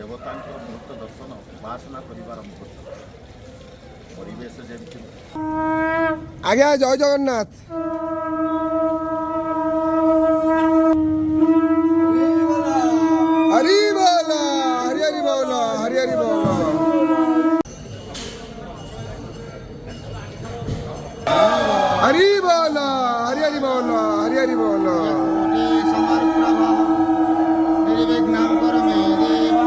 ଦେବତାଙ୍କର ମୂର୍ତ୍ତ ଦର୍ଶନ ଉପାସନା କରିବାର ମୁହୂର୍ତ୍ତ ପରିବେଶ ଯେମିତି। ଆଜ୍ଞା ଜୟ ଜଗନ୍ନାଥ। ହରି ବୋଲ ହରି ହରି ବୋଲ ହରି ହରି ବୋଲ। हरि बोल हरि हरि बोल हरि हरि बोल। समर्प्रभ निर्विघ्नं कुरु मे देव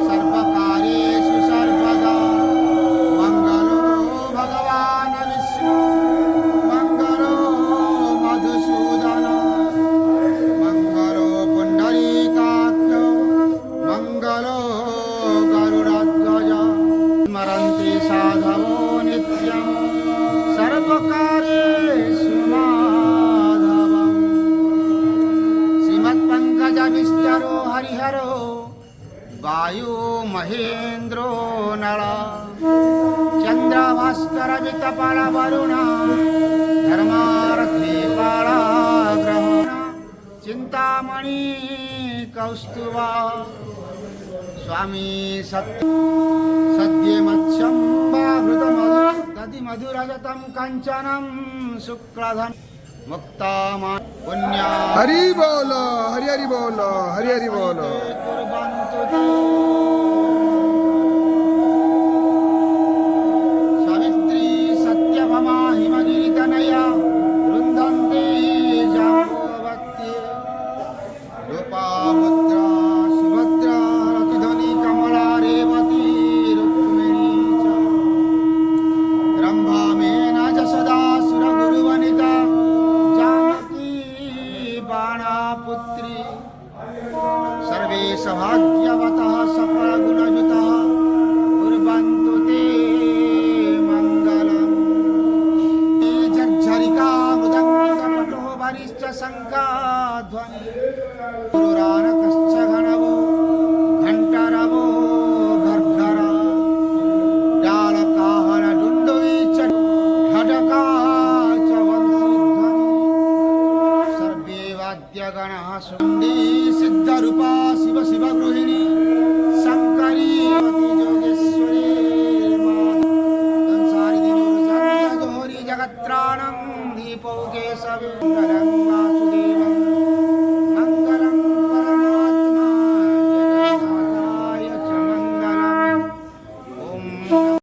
सर्वकार्येषु सर्वदा मंगलो भगवान् विष्णु मंगलो मधुसूदन मंगलो पुंडरीकाक्ष मंगलो गरुडध्वज स्मरन्ति साधवो नित्यं सर्वकार्येषु माधवम्। श्रीमत्पङ्कजविष्टरो हरिहरो वायु महेन्द्रो नळ चन्द्रभास्कर वितपल वरुण धर्मार्थी पालाग्रहण चिन्तामणि कौस्तुभा स्वामी सद्यमच्छम्बाहृतमधु मधुरजतं काञ्चनं शुक्लधन मुक्तामा पुण्या हरि बोल हरि हरि बोल हरि हरि बोल। कुर्वन्तु ते सावित्री सत्यभामा हिमगिरितनया रुन्धन्ति जाम्बवती लोपामुद्रा सुभद्रा रतिध्वनि कमला रेवती रुक्मिणी च रम्भा मेना जशोदा सुरगुरुवनिता जानकी बाणापुत्री सर्वे सौभाग्यवतः सकल